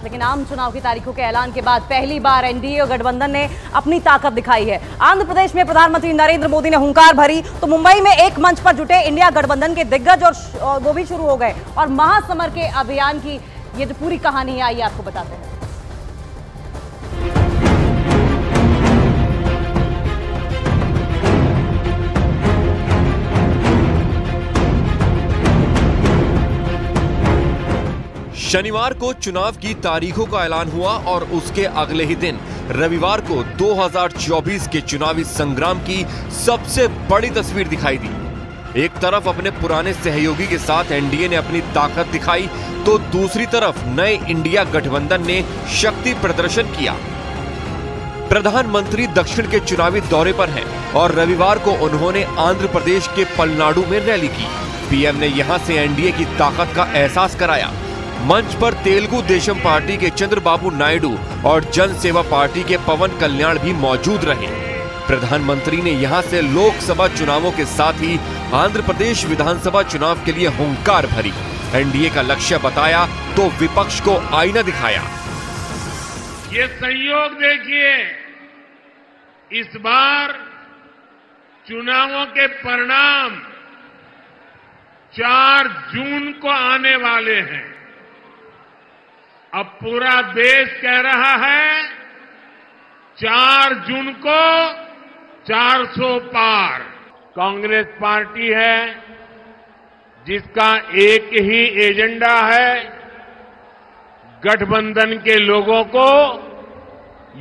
लेकिन आम चुनाव की तारीखों के ऐलान के बाद पहली बार एनडीए और गठबंधन ने अपनी ताकत दिखाई है। आंध्र प्रदेश में प्रधानमंत्री नरेंद्र मोदी ने हुंकार भरी तो मुंबई में एक मंच पर जुटे इंडिया गठबंधन के दिग्गज और वो भी शुरू हो गए और महासमर के अभियान की ये जो पूरी कहानी है, आइए आपको बताते हैं। शनिवार को चुनाव की तारीखों का ऐलान हुआ और उसके अगले ही दिन रविवार को 2024 के चुनावी संग्राम की सबसे बड़ी तस्वीर दिखाई दी। एक तरफ अपने पुराने सहयोगी के साथ एनडीए ने अपनी ताकत दिखाई तो दूसरी तरफ नए इंडिया गठबंधन ने शक्ति प्रदर्शन किया। प्रधानमंत्री दक्षिण के चुनावी दौरे पर हैं और रविवार को उन्होंने आंध्र प्रदेश के पलनाडु में रैली की। पीएम ने यहां से एनडीए की ताकत का एहसास कराया। मंच पर तेलुगु देशम पार्टी के चंद्रबाबू नायडू और जन सेवा पार्टी के पवन कल्याण भी मौजूद रहे। प्रधानमंत्री ने यहां से लोकसभा चुनावों के साथ ही आंध्र प्रदेश विधानसभा चुनाव के लिए हुंकार भरी। एनडीए का लक्ष्य बताया तो विपक्ष को आईना दिखाया। ये संयोग देखिए, इस बार चुनावों के परिणाम 4 जून को आने वाले हैं। अब पूरा देश कह रहा है 4 जून को 400 पार। कांग्रेस पार्टी है जिसका एक ही एजेंडा है, गठबंधन के लोगों को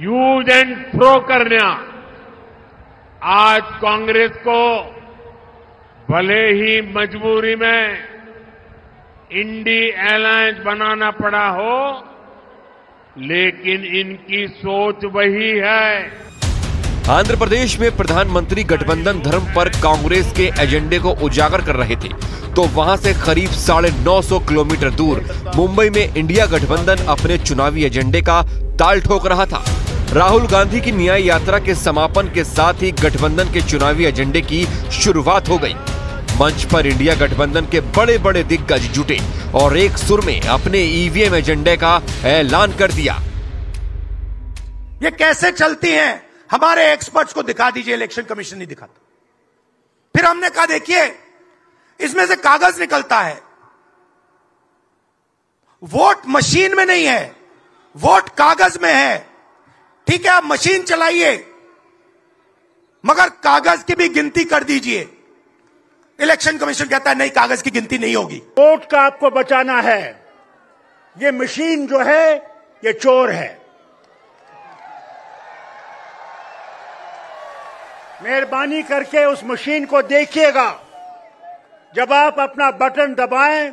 यूज एंड थ्रो करना। आज कांग्रेस को भले ही मजबूरी में इंडी अलायंस बनाना पड़ा हो, लेकिन इनकी सोच वही है। आंध्र प्रदेश में प्रधानमंत्री गठबंधन धर्म पर कांग्रेस के एजेंडे को उजागर कर रहे थे तो वहां से करीब 950 किलोमीटर दूर मुंबई में इंडिया गठबंधन अपने चुनावी एजेंडे का ताल ठोक रहा था। राहुल गांधी की न्याय यात्रा के समापन के साथ ही गठबंधन के चुनावी एजेंडे की शुरुआत हो गई। मंच पर इंडिया गठबंधन के बड़े बड़े दिग्गज जुटे और एक सुर में अपने ईवीएम एजेंडे का ऐलान कर दिया। ये कैसे चलती हैं, हमारे एक्सपर्ट्स को दिखा दीजिए, इलेक्शन कमीशन नहीं दिखाता। फिर हमने कहा देखिए इसमें से कागज निकलता है, वोट मशीन में नहीं है, वोट कागज में है। ठीक है, आप मशीन चलाइए मगर कागज की भी गिनती कर दीजिए। इलेक्शन कमीशन कहता है नहीं, कागज की गिनती नहीं होगी। वोट का आपको बचाना है, ये मशीन जो है ये चोर है। मेहरबानी करके उस मशीन को देखिएगा। जब आप अपना बटन दबाएं,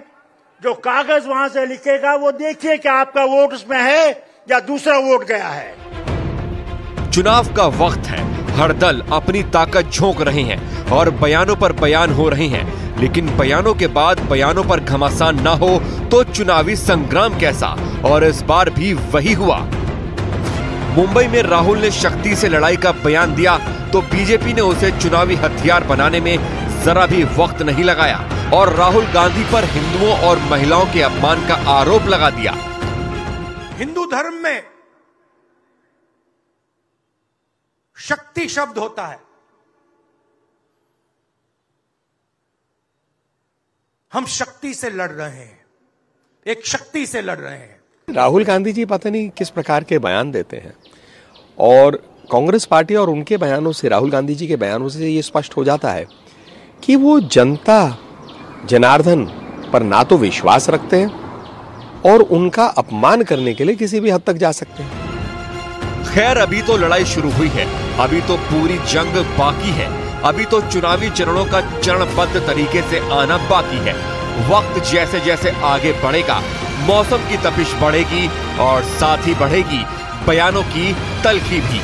जो कागज वहां से लिखेगा वो देखिए कि आपका वोट उसमें है या दूसरा वोट गया है। चुनाव का वक्त है, हर दल अपनी ताकत झोंक रहे हैं और बयानों पर बयान हो रहे हैं, लेकिन बयानों के बाद बयानों पर घमासान ना हो तो चुनावी संग्राम कैसा? और इस बार भी वही हुआ। मुंबई में राहुल ने शक्ति से लड़ाई का बयान दिया तो बीजेपी ने उसे चुनावी हथियार बनाने में जरा भी वक्त नहीं लगाया और राहुल गांधी पर हिंदुओं और महिलाओं के अपमान का आरोप लगा दिया। हिंदू धर्म में शक्ति शब्द होता है। हम शक्ति से लड़ रहे हैं, एक शक्ति से लड़ रहे हैं। राहुल गांधी जी पता नहीं किस प्रकार के बयान देते हैं और कांग्रेस पार्टी और उनके बयानों से, राहुल गांधी जी के बयानों से ये स्पष्ट हो जाता है कि वो जनता जनार्दन पर ना तो विश्वास रखते हैं और उनका अपमान करने के लिए किसी भी हद तक जा सकते हैं। खैर, अभी तो लड़ाई शुरू हुई है, अभी तो पूरी जंग बाकी है, अभी तो चुनावी चरणों का चरणबद्ध तरीके से आना बाकी है। वक्त जैसे जैसे आगे बढ़ेगा, मौसम की तपिश बढ़ेगी और साथ ही बढ़ेगी बयानों की तल्खी भी।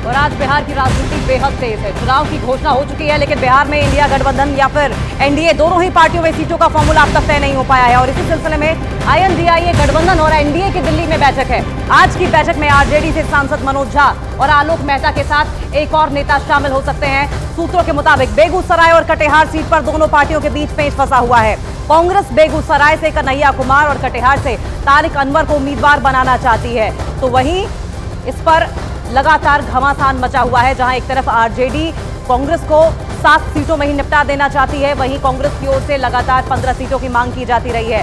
और आज बिहार की राजनीति बेहद तेज है। चुनाव की घोषणा हो चुकी है, लेकिन बिहार में इंडिया गठबंधन या फिर एनडीए दोनों ही पार्टियों में सीटों का फॉर्मूला अब तक तय नहीं हो पाया है। और इसी सिलसिले में आईएनडीआईए गठबंधन और एनडीए की दिल्ली में बैठक है। आज की बैठक में आरजेडी से सांसद मनोज झा और आलोक मेहता के साथ एक और नेता शामिल हो सकते हैं। सूत्रों के मुताबिक बेगूसराय और कटिहार सीट पर दोनों पार्टियों के बीच पेच फंसा हुआ है। कांग्रेस बेगूसराय से कन्हैया कुमार और कटिहार से तारिक अनवर को उम्मीदवार बनाना चाहती है, तो वहीं इस पर लगातार घमासान मचा हुआ है। जहां एक तरफ आरजेडी कांग्रेस को 7 सीटों में ही निपटा देना चाहती है, वहीं कांग्रेस की ओर से लगातार 15 सीटों की मांग की जाती रही है।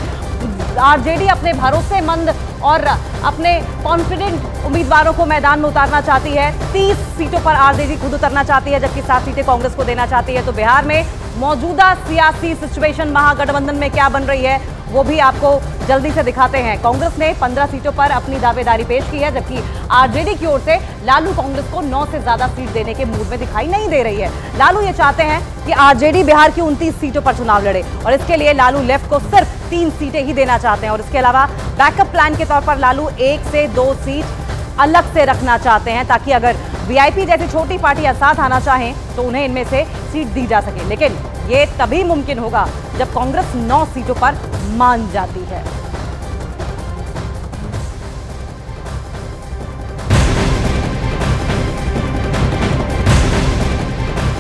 आरजेडी अपने भरोसेमंद और अपने कॉन्फिडेंट उम्मीदवारों को मैदान में उतारना चाहती है। 30 सीटों पर आरजेडी खुद उतरना चाहती है, जबकि 7 सीटें कांग्रेस को देना चाहती है। तो बिहार में मौजूदा सियासी सिचुएशन महागठबंधन में क्या बन रही है, वो भी आपको जल्दी से दिखाते हैं। कांग्रेस ने 15 सीटों पर अपनी दावेदारी पेश की है, जबकि आरजेडी की ओर से लालू कांग्रेस को 9 से ज्यादा सीट देने के मूड में दिखाई नहीं दे रही है। लालू ये चाहते हैं कि आरजेडी बिहार की 29 सीटों पर चुनाव लड़े, और इसके लिए लालू लेफ्ट को सिर्फ 3 सीटें ही देना चाहते हैं। और इसके अलावा बैकअप प्लान के तौर पर लालू 1 से 2 सीट अलग से रखना चाहते हैं, ताकि अगर वीआईपी जैसी छोटी पार्टियां साथ आना चाहें तो उन्हें इनमें से सीट दी जा सके। लेकिन ये तभी मुमकिन होगा जब कांग्रेस 9 सीटों पर मान जाती है।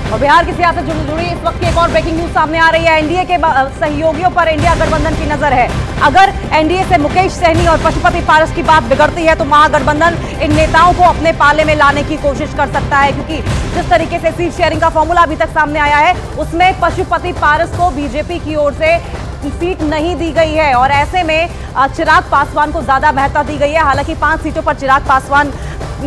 और बिहार की सियासत से जुड़ी इस वक्त की एक और ब्रेकिंग न्यूज सामने आ रही है। एनडीए के सहयोगियों पर इंडिया गठबंधन की नजर है। अगर एनडीए से मुकेश सहनी और पशुपति पारस की बात बिगड़ती है तो महागठबंधन इन नेताओं को अपने पाले में लाने की कोशिश कर सकता है, क्योंकि जिस तरीके से सीट शेयरिंग का फॉर्मूला अभी तक सामने आया है उसमें पशुपति पारस को बीजेपी की ओर से सीट नहीं दी गई है, और ऐसे में चिराग पासवान को ज्यादा महत्व दी गई है। हालांकि 5 सीटों पर चिराग पासवान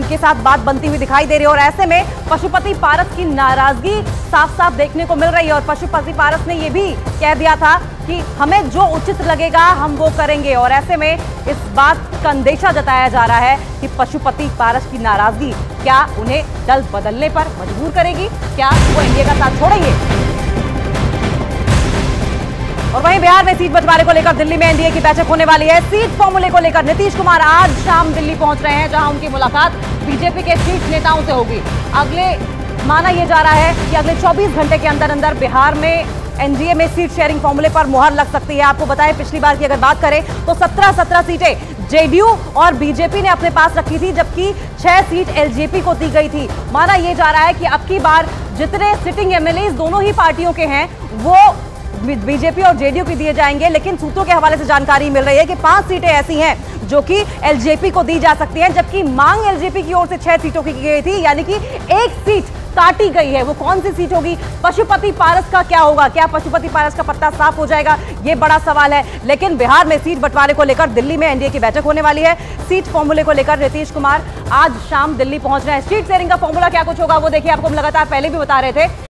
के साथ बात बनती हुई दिखाई दे रही है, और ऐसे में पशुपति पारस की नाराजगी साफ साफ देखने को मिल रही है। और पशुपति पारस ने यह भी कह दिया था कि हमें जो उचित लगेगा हम वो करेंगे, और ऐसे में इस बात का अंदेशा जताया जा रहा है कि पशुपति पारस की नाराजगी क्या उन्हें दल बदलने पर मजबूर करेगी, क्या वो एनडीए का साथ छोड़ेंगे। और वहीं बिहार में सीट बंटवारे को लेकर दिल्ली में एनडीए की बैठक होने वाली है। सीट फॉर्मूले को लेकर नीतीश कुमार आज शाम दिल्ली पहुंच रहे हैं, जहां उनकी मुलाकात बीजेपी के शीर्ष नेताओं से होगी। माना यह जा रहा है कि अगले 24 घंटे के अंदर अंदर बिहार में एनडीए में सीट शेयरिंग फॉर्मूले पर मुहर लग सकती है। आपको बताएं, पिछली बार की अगर बात करें तो 17 सीटें जेडीयू और बीजेपी ने अपने पास रखी थी, जबकि 6 सीट एलजेपी को दी गई थी। माना यह जा रहा है कि अब की बार जितने सिटिंग एमएलए दोनों ही पार्टियों के हैं वो बीजेपी और जेडीयू की दिए जाएंगे। लेकिन सूत्रों के हवाले से जानकारी मिल रही है कि 5 सीटें ऐसी हैं जो कि एलजेपी को दी जा सकती हैं, जबकि मांग एलजेपी की ओर से 6 सीटों की गई थी, यानी कि 1 सीट काटी गई है। वो कौन सी सीट होगी? पशुपति पारस का क्या होगा? क्या पशुपति पारस का पत्ता साफ हो जाएगा? ये बड़ा सवाल है। लेकिन बिहार में सीट बंटवारे को लेकर दिल्ली में एनडीए की बैठक होने वाली है। सीट फॉर्मूले को लेकर नीतीश कुमार आज शाम दिल्ली पहुंच रहे हैं। सीट शेयरिंग का फॉर्मूला क्या कुछ होगा वो देखिए, आपको हम लगातार पहले भी बता रहे थे